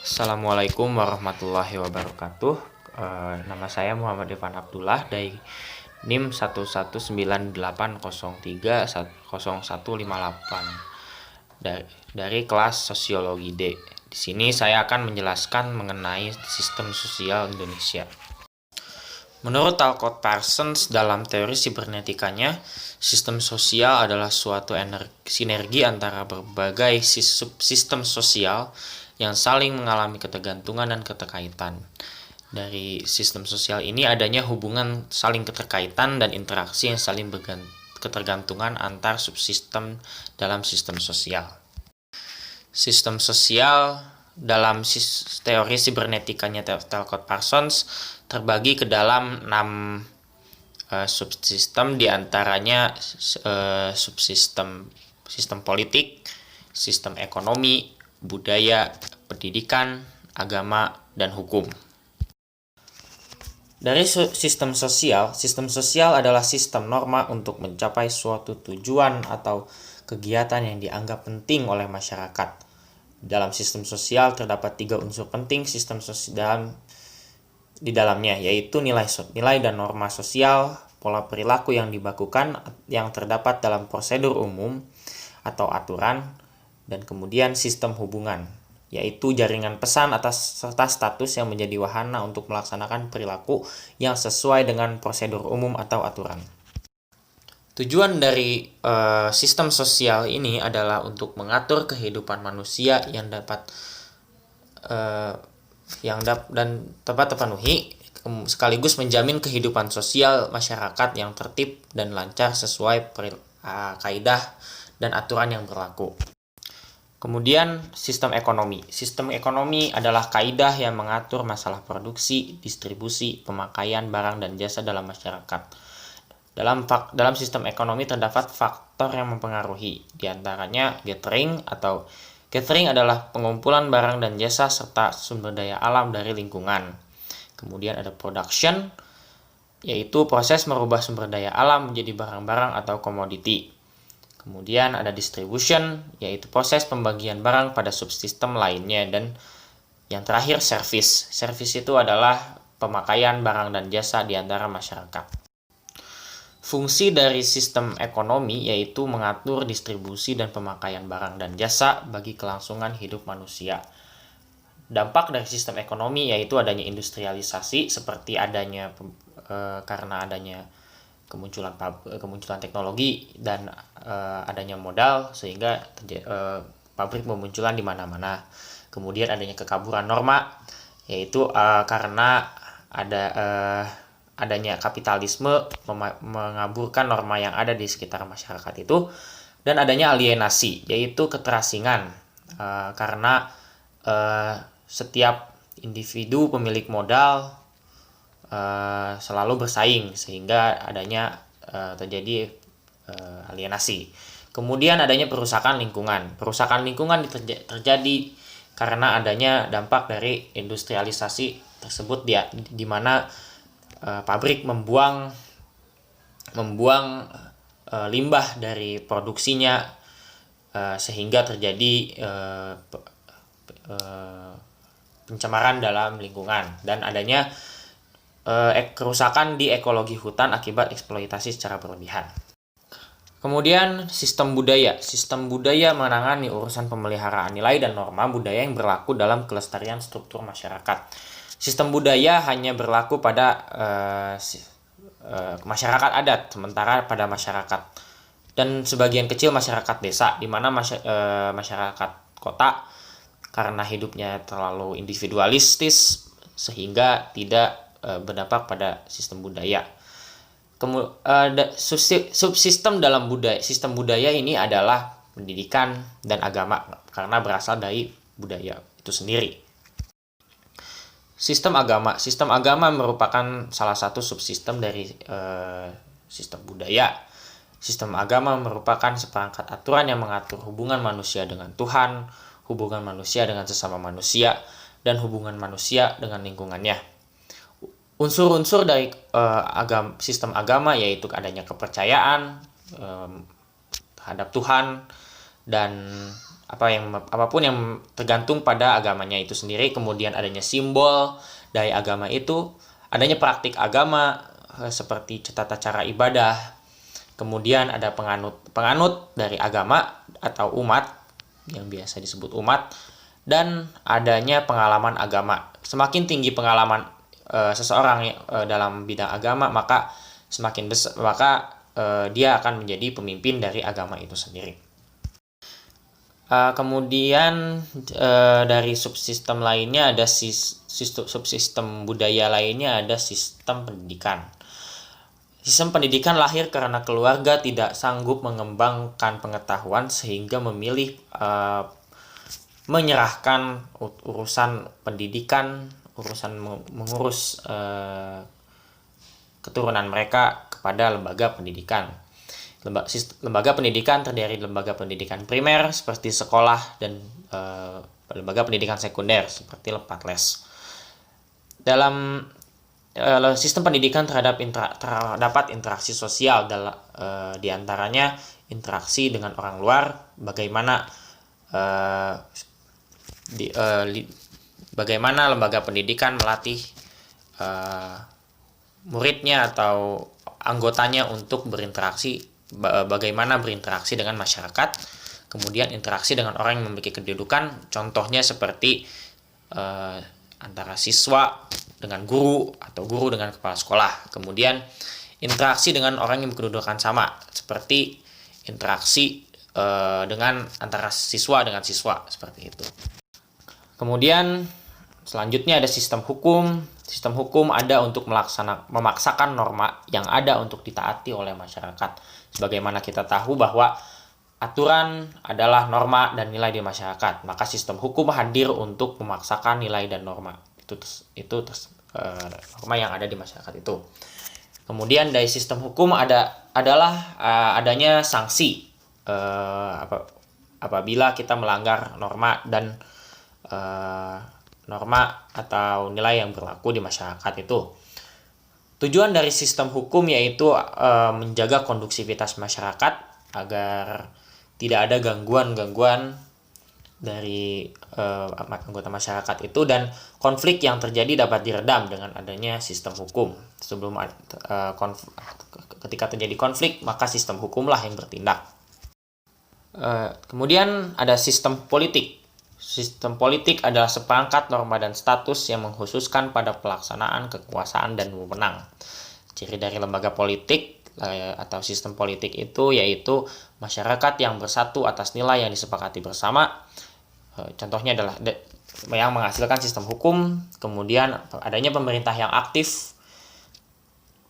Assalamualaikum warahmatullahi wabarakatuh. Nama saya Muhammad Irfan Abdullah dari NIM 11980300158 dari kelas Sosiologi D. Di sini saya akan menjelaskan mengenai sistem sosial Indonesia. Menurut Talcott Parsons dalam teori sibernetikanya, sistem sosial adalah suatu sinergi antara berbagai subsistem sosial yang saling mengalami ketergantungan dan keterkaitan. Dari sistem sosial ini adanya hubungan saling keterkaitan dan interaksi yang saling ketergantungan antar subsistem dalam sistem sosial. Sistem sosial dalam teori sibernetikanya Talcott Parsons terbagi ke dalam 6 subsistem, diantaranya subsistem politik, sistem ekonomi, budaya, pendidikan, agama, dan hukum. Dari sistem sosial adalah sistem norma untuk mencapai suatu tujuan atau kegiatan yang dianggap penting oleh masyarakat. Dalam sistem sosial terdapat 3 unsur penting sistem sosial di dalamnya, yaitu nilai dan norma sosial, pola perilaku yang dibakukan yang terdapat dalam prosedur umum atau aturan, dan kemudian sistem hubungan, yaitu jaringan pesan serta status yang menjadi wahana untuk melaksanakan perilaku yang sesuai dengan prosedur umum atau aturan. Tujuan dari sistem sosial ini adalah untuk mengatur kehidupan manusia yang dapat terpenuhi, sekaligus menjamin kehidupan sosial masyarakat yang tertib dan lancar sesuai kaidah dan aturan yang berlaku. Kemudian sistem ekonomi. Sistem ekonomi adalah kaidah yang mengatur masalah produksi, distribusi, pemakaian barang dan jasa dalam masyarakat. Dalam sistem ekonomi terdapat faktor yang mempengaruhi, diantaranya gathering adalah pengumpulan barang dan jasa serta sumber daya alam dari lingkungan. Kemudian ada production, yaitu proses merubah sumber daya alam menjadi barang-barang atau komoditi. Kemudian ada distribution, yaitu proses pembagian barang pada subsistem lainnya. Dan yang terakhir service. Service itu adalah pemakaian barang dan jasa di antara masyarakat. Fungsi dari sistem ekonomi yaitu mengatur distribusi dan pemakaian barang dan jasa bagi kelangsungan hidup manusia. Dampak dari sistem ekonomi yaitu adanya industrialisasi, seperti karena adanya kemunculan teknologi dan adanya modal, sehingga pabrik bermunculan di mana-mana. Kemudian adanya kekaburan norma, yaitu karena adanya kapitalisme mengaburkan norma yang ada di sekitar masyarakat itu. Dan adanya alienasi, yaitu keterasingan, karena setiap individu pemilik modal selalu bersaing, sehingga adanya terjadi alienasi. Kemudian adanya perusakan lingkungan. Perusakan lingkungan terjadi karena adanya dampak dari industrialisasi tersebut, di mana pabrik membuang limbah dari produksinya, sehingga terjadi pencemaran dalam lingkungan, dan adanya kerusakan di ekologi hutan akibat eksploitasi secara berlebihan. Kemudian sistem budaya. Sistem budaya menangani urusan pemeliharaan nilai dan norma budaya yang berlaku dalam kelestarian struktur masyarakat. Sistem budaya hanya berlaku pada masyarakat adat, sementara pada masyarakat dan sebagian kecil masyarakat desa, di mana masyarakat kota karena hidupnya terlalu individualistis sehingga tidak berdampak pada sistem budaya. Subsistem dalam sistem budaya ini adalah pendidikan dan agama, karena berasal dari budaya itu sendiri. Sistem agama merupakan salah satu subsistem dari sistem budaya. Sistem agama merupakan seperangkat aturan yang mengatur hubungan manusia dengan Tuhan, hubungan manusia dengan sesama manusia, dan hubungan manusia dengan lingkungannya. Unsur-unsur dari sistem agama yaitu adanya kepercayaan terhadap Tuhan, dan apapun yang tergantung pada agamanya itu sendiri. Kemudian adanya simbol dari agama itu, adanya praktik agama seperti tata cara ibadah. Kemudian ada penganut dari agama atau umat yang biasa disebut umat, dan adanya pengalaman agama. Semakin tinggi pengalaman seseorang dalam bidang agama, maka dia akan menjadi pemimpin dari agama itu sendiri. Kemudian dari subsistem lainnya ada subsistem budaya lainnya, ada sistem pendidikan. Sistem pendidikan lahir karena keluarga tidak sanggup mengembangkan pengetahuan sehingga memilih menyerahkan urusan pendidikan, urusan mengurus keturunan mereka kepada lembaga pendidikan. Lembaga pendidikan terdiri dari lembaga pendidikan primer seperti sekolah dan lembaga pendidikan sekunder seperti tempat les. Dalam sistem pendidikan terdapat interaksi sosial, diantaranya interaksi dengan orang luar, bagaimana lembaga pendidikan melatih muridnya atau anggotanya untuk bagaimana berinteraksi dengan masyarakat. Kemudian interaksi dengan orang yang memiliki kedudukan, contohnya seperti antara siswa dengan guru atau guru dengan kepala sekolah. Kemudian interaksi dengan orang yang berkedudukan sama, seperti interaksi dengan antara siswa dengan siswa, seperti itu. Kemudian selanjutnya ada sistem hukum. Sistem hukum ada untuk memaksakan norma yang ada untuk ditaati oleh masyarakat. Sebagaimana kita tahu bahwa aturan adalah norma dan nilai di masyarakat, maka sistem hukum hadir untuk memaksakan nilai dan norma itu norma yang ada di masyarakat itu. Kemudian dari sistem hukum adalah adanya sanksi apabila kita melanggar norma dan norma atau nilai yang berlaku di masyarakat itu. Tujuan dari sistem hukum yaitu menjaga kondusivitas masyarakat agar tidak ada gangguan-gangguan dari anggota masyarakat itu, dan konflik yang terjadi dapat diredam dengan adanya sistem hukum. Ketika terjadi konflik, maka sistem hukumlah yang bertindak. Kemudian ada sistem politik. Sistem politik adalah seperangkat norma dan status yang mengkhususkan pada pelaksanaan kekuasaan dan wewenang. Ciri dari lembaga politik atau sistem politik itu yaitu masyarakat yang bersatu atas nilai yang disepakati bersama. Contohnya adalah yang menghasilkan sistem hukum. Kemudian adanya pemerintah yang aktif.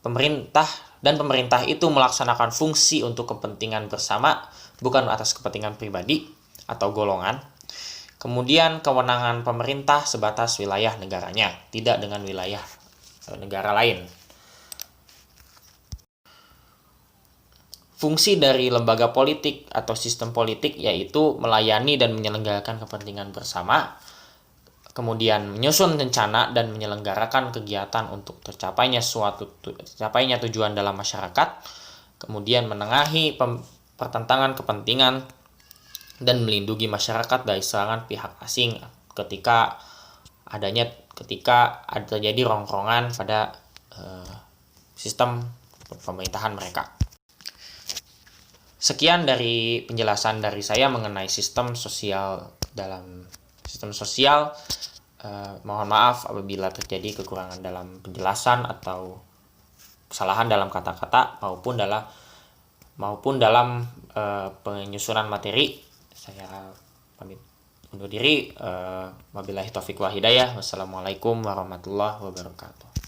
Pemerintah itu melaksanakan fungsi untuk kepentingan bersama, bukan atas kepentingan pribadi atau golongan. Kemudian kewenangan pemerintah sebatas wilayah negaranya, tidak dengan wilayah negara lain. Fungsi dari lembaga politik atau sistem politik yaitu melayani dan menyelenggarakan kepentingan bersama, kemudian menyusun rencana dan menyelenggarakan kegiatan untuk tercapainya tujuan dalam masyarakat, kemudian menengahi pertentangan kepentingan dan melindungi masyarakat dari serangan pihak asing ketika terjadi rongkrongan pada sistem pemerintahan mereka. Sekian dari penjelasan dari saya mengenai sistem sosial. Mohon maaf apabila terjadi kekurangan dalam penjelasan atau kesalahan dalam kata-kata maupun dalam penyusunan materi. Saya pamit undur diri. Wabillahi taufiq wal hidayah. Wassalamualaikum warahmatullahi wabarakatuh.